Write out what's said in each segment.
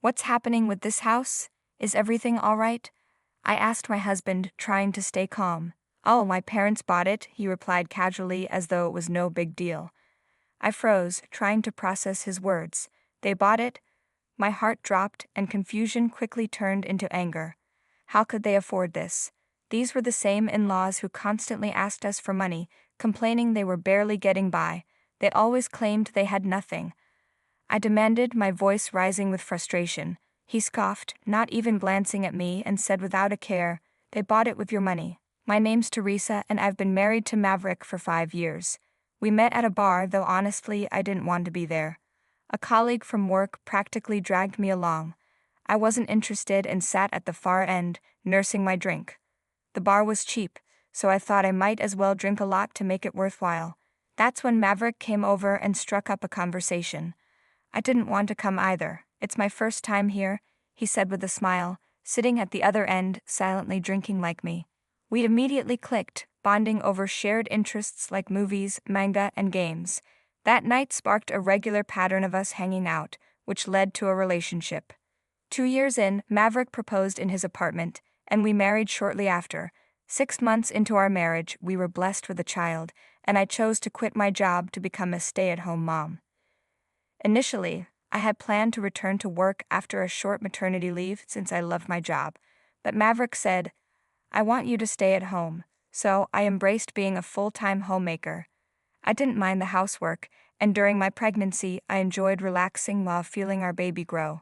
What's happening with this house? Is everything all right? I asked my husband, trying to stay calm. Oh, my parents bought it, he replied casually as though it was no big deal. I froze, trying to process his words. They bought it? My heart dropped, and confusion quickly turned into anger. How could they afford this? These were the same in-laws who constantly asked us for money, complaining they were barely getting by. They always claimed they had nothing. I demanded, my voice rising with frustration. He scoffed, not even glancing at me, and said without a care, "They bought it with your money. My name's Teresa, and I've been married to Maverick for 5 years. We met at a bar, though honestly I didn't want to be there. A colleague from work practically dragged me along. I wasn't interested and sat at the far end, nursing my drink. The bar was cheap, so I thought I might as well drink a lot to make it worthwhile. That's when Maverick came over and struck up a conversation. I didn't want to come either. It's my first time here, he said with a smile, sitting at the other end, silently drinking like me. We immediately clicked, bonding over shared interests like movies, manga, and games. That night sparked a regular pattern of us hanging out, which led to a relationship. 2 years in, Maverick proposed in his apartment, and we married shortly after. 6 months into our marriage, we were blessed with a child, and I chose to quit my job to become a stay-at-home mom. Initially, I had planned to return to work after a short maternity leave since I loved my job, but Maverick said, "I want you to stay at home," so I embraced being a full-time homemaker. I didn't mind the housework, and during my pregnancy I enjoyed relaxing while feeling our baby grow.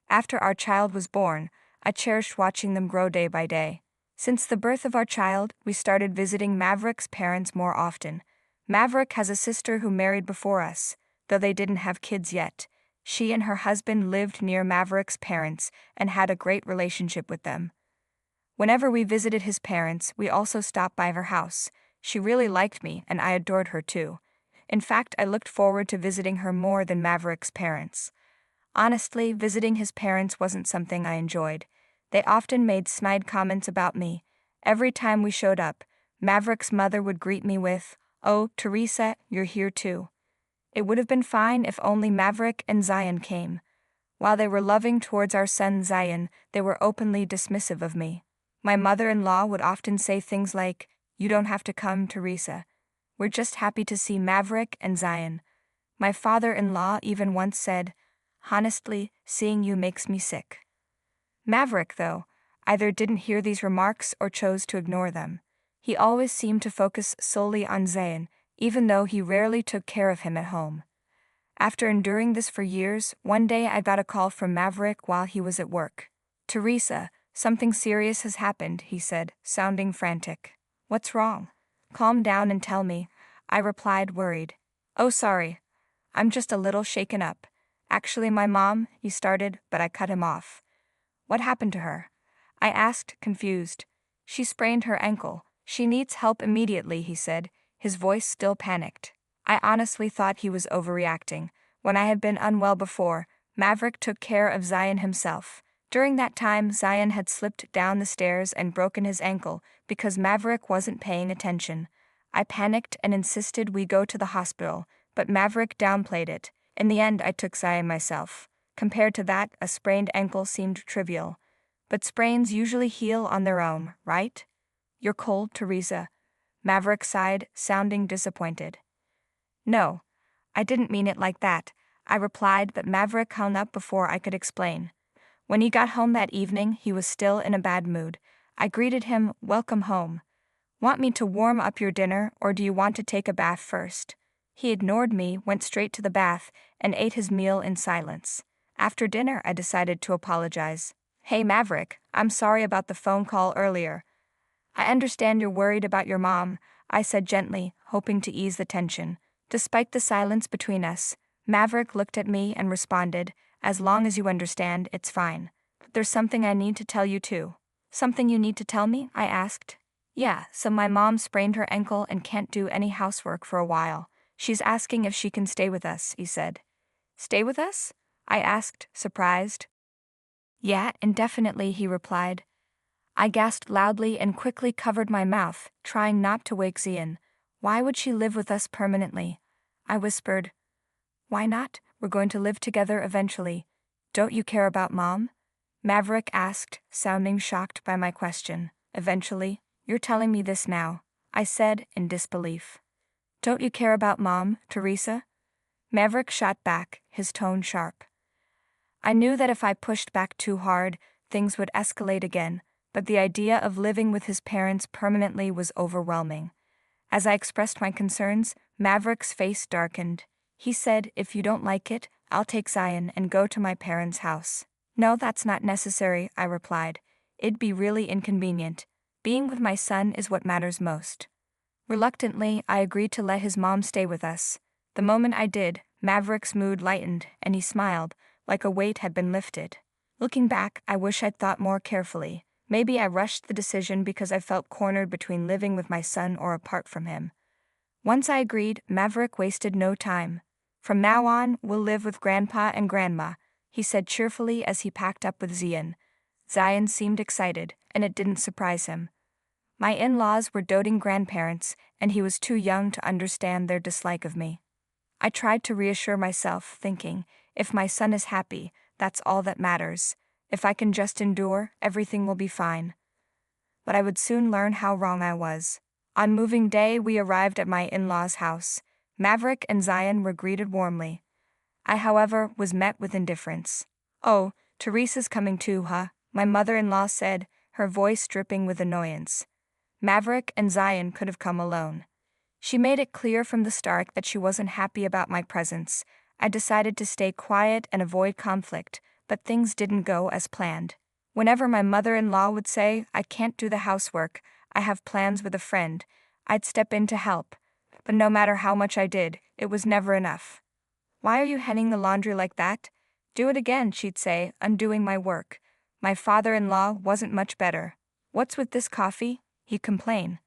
After our child was born, I cherished watching them grow day by day. Since the birth of our child, we started visiting Maverick's parents more often. Maverick has a sister who married before us, though they didn't have kids yet. She and her husband lived near Maverick's parents and had a great relationship with them. Whenever we visited his parents, we also stopped by her house. She really liked me, and I adored her too. In fact, I looked forward to visiting her more than Maverick's parents. Honestly, visiting his parents wasn't something I enjoyed. They often made snide comments about me. Every time we showed up, Maverick's mother would greet me with, "Oh, Teresa, you're here too." It would have been fine if only Maverick and Zion came. While they were loving towards our son Zion, they were openly dismissive of me. My mother-in-law would often say things like, "You don't have to come, Teresa. We're just happy to see Maverick and Zion." My father-in-law even once said, "Honestly, seeing you makes me sick." Maverick, though, either didn't hear these remarks or chose to ignore them. He always seemed to focus solely on Zion, even though he rarely took care of him at home. After enduring this for years, one day I got a call from Maverick while he was at work. "Teresa, something serious has happened," he said, sounding frantic. "What's wrong? Calm down and tell me," I replied, worried. "Oh, sorry. I'm just a little shaken up. Actually, my mom," he started, but I cut him off. "What happened to her?" I asked, confused. "She sprained her ankle. She needs help immediately," he said, his voice still panicked. I honestly thought he was overreacting. When I had been unwell before, Maverick took care of Zion himself. During that time, Zion had slipped down the stairs and broken his ankle because Maverick wasn't paying attention. I panicked and insisted we go to the hospital, but Maverick downplayed it. In the end, I took Zion myself. Compared to that, a sprained ankle seemed trivial. But sprains usually heal on their own, right? "You're cold, Teresa," Maverick sighed, sounding disappointed. "No, I didn't mean it like that," I replied, but Maverick hung up before I could explain. When he got home that evening, he was still in a bad mood. I greeted him, "Welcome home. Want me to warm up your dinner, or do you want to take a bath first?" He ignored me, went straight to the bath, and ate his meal in silence. After dinner, I decided to apologize. "Hey, Maverick, I'm sorry about the phone call earlier. I understand you're worried about your mom," I said gently, hoping to ease the tension. Despite the silence between us, Maverick looked at me and responded, "As long as you understand, it's fine. There's something I need to tell you too." "Something you need to tell me?" I asked. "Yeah, so my mom sprained her ankle and can't do any housework for a while. She's asking if she can stay with us," he said. "Stay with us?" I asked, surprised. "Yeah, indefinitely," he replied. I gasped loudly and quickly covered my mouth, trying not to wake Zion. "Why would she live with us permanently?" I whispered. "Why not? We're going to live together eventually. Don't you care about Mom? Maverick asked, sounding shocked by my question. Eventually, you're telling me this now, I said in disbelief. Don't you care about Mom, Teresa? Maverick shot back, his tone sharp. I knew that if I pushed back too hard, things would escalate again, but the idea of living with his parents permanently was overwhelming. As I expressed my concerns, Maverick's face darkened. He said, if you don't like it, I'll take Zion and go to my parents' house. No, that's not necessary, I replied. It'd be really inconvenient. Being with my son is what matters most. Reluctantly, I agreed to let his mom stay with us. The moment I did, Maverick's mood lightened, and he smiled, like a weight had been lifted. Looking back, I wish I'd thought more carefully. Maybe I rushed the decision because I felt cornered between living with my son or apart from him. Once I agreed, Maverick wasted no time. From now on, we'll live with Grandpa and Grandma, he said cheerfully as he packed up with Zion. Zion seemed excited, and it didn't surprise him. My in-laws were doting grandparents, and he was too young to understand their dislike of me. I tried to reassure myself, thinking, if my son is happy, that's all that matters. If I can just endure, everything will be fine. But I would soon learn how wrong I was. On moving day, we arrived at my in-laws' house. Maverick and Zion were greeted warmly. I, however, was met with indifference. Oh, Teresa's coming too, huh? My mother-in-law said, her voice dripping with annoyance. Maverick and Zion could have come alone. She made it clear from the start that she wasn't happy about my presence. I decided to stay quiet and avoid conflict, but things didn't go as planned. Whenever my mother-in-law would say, I can't do the housework, I have plans with a friend, I'd step in to help. But no matter how much I did, it was never enough. Why are you hanging the laundry like that? Do it again, she'd say, undoing my work. My father-in-law wasn't much better. What's with this coffee? He'd complain.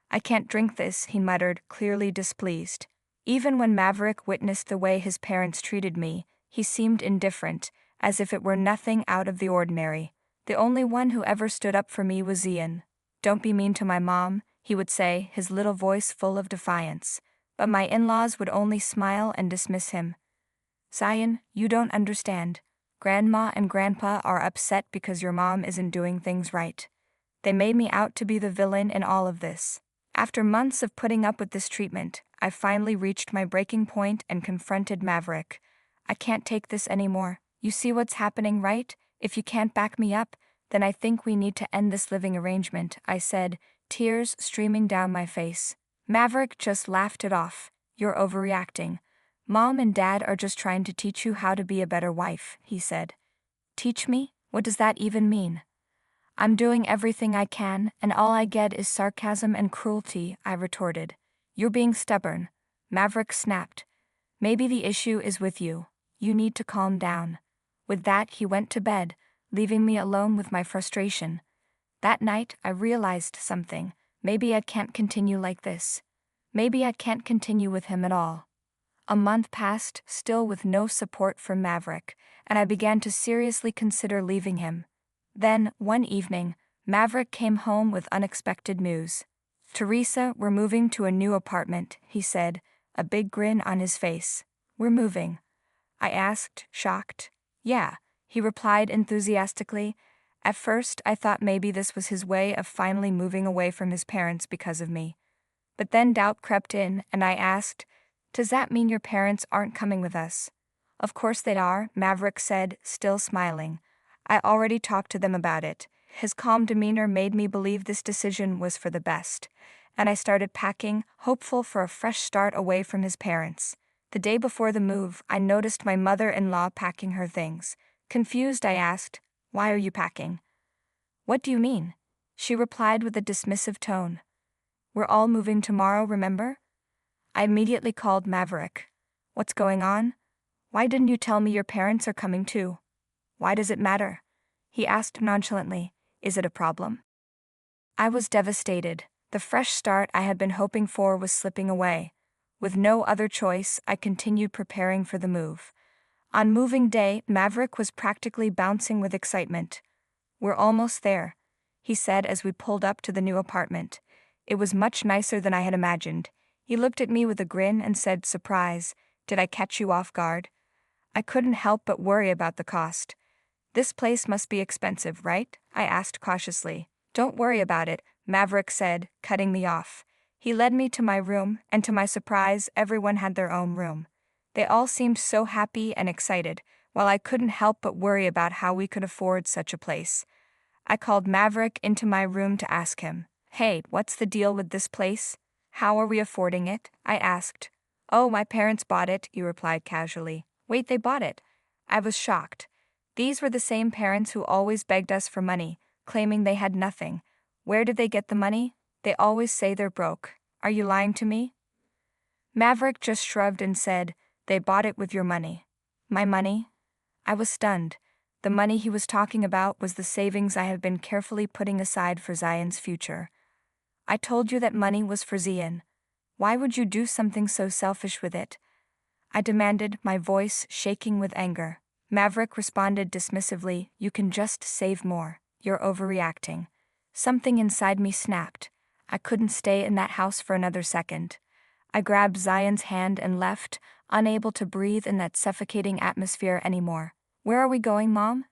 I can't drink this, he muttered, clearly displeased. Even when Maverick witnessed the way his parents treated me, he seemed indifferent, as if it were nothing out of the ordinary. The only one who ever stood up for me was Zion. Don't be mean to my mom, he would say, his little voice full of defiance. But my in-laws would only smile and dismiss him. Zion, you don't understand. Grandma and Grandpa are upset because your mom isn't doing things right. They made me out to be the villain in all of this. After months of putting up with this treatment, I finally reached my breaking point and confronted Maverick. I can't take this anymore. You see what's happening, right? If you can't back me up, then I think we need to end this living arrangement, I said, tears streaming down my face. Maverick just laughed it off. You're overreacting. Mom and Dad are just trying to teach you how to be a better wife, he said. Teach me? What does that even mean? I'm doing everything I can, and all I get is sarcasm and cruelty, I retorted. You're being stubborn. Maverick snapped. Maybe the issue is with you. You need to calm down. With that, he went to bed, leaving me alone with my frustration. That night, I realized something. Maybe I can't continue like this. Maybe I can't continue with him at all. A month passed, still with no support from Maverick, and I began to seriously consider leaving him. Then, one evening, Maverick came home with unexpected news. Teresa, we're moving to a new apartment, he said, a big grin on his face. We're moving. I asked, shocked. Yeah, he replied enthusiastically. At first, I thought maybe this was his way of finally moving away from his parents because of me. But then doubt crept in, and I asked, does that mean your parents aren't coming with us? Of course they are, Maverick said, still smiling. I already talked to them about it. His calm demeanor made me believe this decision was for the best, and I started packing, hopeful for a fresh start away from his parents. The day before the move, I noticed my mother-in-law packing her things. Confused, I asked, why are you packing? What do you mean? She replied with a dismissive tone. We're all moving tomorrow, remember? I immediately called Maverick. What's going on? Why didn't you tell me your parents are coming too? Why does it matter? He asked nonchalantly. Is it a problem? I was devastated. The fresh start I had been hoping for was slipping away. With no other choice, I continued preparing for the move. On moving day, Maverick was practically bouncing with excitement. We're almost there, he said as we pulled up to the new apartment. It was much nicer than I had imagined. He looked at me with a grin and said, surprise, did I catch you off guard? I couldn't help but worry about the cost. This place must be expensive, right? I asked cautiously. Don't worry about it, Maverick said, cutting me off. He led me to my room, and to my surprise, everyone had their own room. They all seemed so happy and excited, while I couldn't help but worry about how we could afford such a place. I called Maverick into my room to ask him, "Hey, what's the deal with this place? How are we affording it?" I asked. "Oh, my parents bought it," he replied casually. Wait, they bought it? I was shocked. These were the same parents who always begged us for money, claiming they had nothing. Where did they get the money? They always say they're broke. Are you lying to me? Maverick just shrugged and said, "They bought it with your money." My money? I was stunned. The money he was talking about was the savings I had been carefully putting aside for Zion's future. I told you that money was for Zion. Why would you do something so selfish with it? I demanded, my voice shaking with anger. Maverick responded dismissively, "You can just save more. You're overreacting." Something inside me snapped. I couldn't stay in that house for another second. I grabbed Zion's hand and left, unable to breathe in that suffocating atmosphere anymore. "Where are we going, Mom?"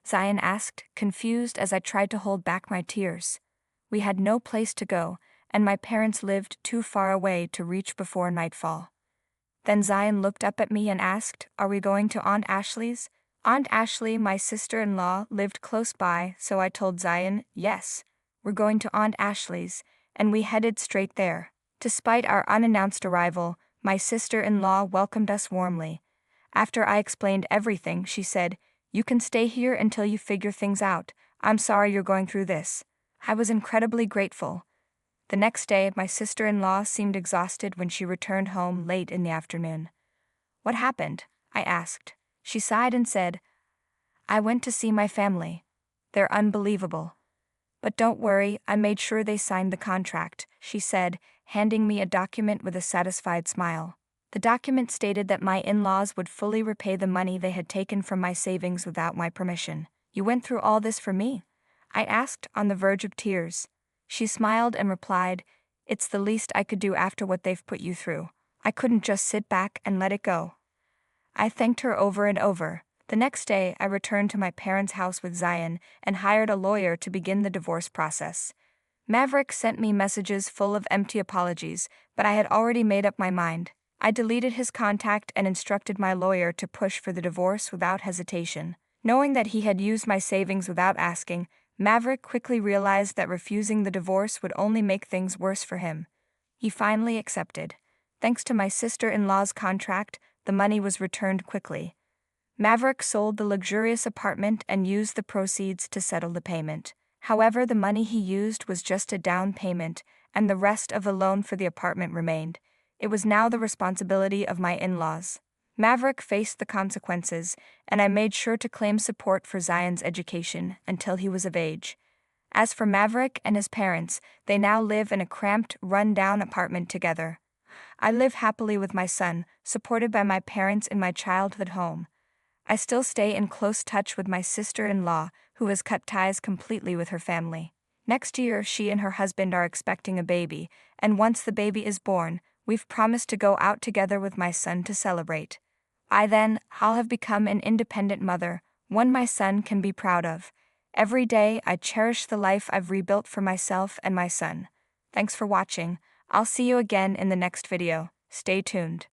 Zion asked, confused as I tried to hold back my tears. We had no place to go, and my parents lived too far away to reach before nightfall. Then Zion looked up at me and asked, "Are we going to Aunt Ashley's?" Aunt Ashley, my sister-in-law, lived close by, so I told Zion, "Yes, we're going to Aunt Ashley's," and we headed straight there. Despite our unannounced arrival, my sister-in-law welcomed us warmly. After I explained everything, she said, "You can stay here until you figure things out. I'm sorry you're going through this." I was incredibly grateful. The next day, my sister-in-law seemed exhausted when she returned home late in the afternoon. "What happened?" I asked. She sighed and said, "I went to see my family. They're unbelievable. But don't worry, I made sure they signed the contract," she said, handing me a document with a satisfied smile. The document stated that my in-laws would fully repay the money they had taken from my savings without my permission. "You went through all this for me?" I asked, on the verge of tears. She smiled and replied, "It's the least I could do after what they've put you through. I couldn't just sit back and let it go." I thanked her over and over. The next day, I returned to my parents' house with Zion and hired a lawyer to begin the divorce process. Maverick sent me messages full of empty apologies, but I had already made up my mind. I deleted his contact and instructed my lawyer to push for the divorce without hesitation. Knowing that he had used my savings without asking, Maverick quickly realized that refusing the divorce would only make things worse for him. He finally accepted. Thanks to my sister-in-law's contract, the money was returned quickly. Maverick sold the luxurious apartment and used the proceeds to settle the payment. However, the money he used was just a down payment, and the rest of the loan for the apartment remained. It was now the responsibility of my in-laws. Maverick faced the consequences, and I made sure to claim support for Zion's education until he was of age. As for Maverick and his parents, they now live in a cramped, run-down apartment together. I live happily with my son, supported by my parents in my childhood home. I still stay in close touch with my sister-in-law, who has cut ties completely with her family. Next year, she and her husband are expecting a baby, and once the baby is born, we've promised to go out together with my son to celebrate. I'll have become an independent mother, one my son can be proud of. Every day, I cherish the life I've rebuilt for myself and my son. Thanks for watching. I'll see you again in the next video. Stay tuned.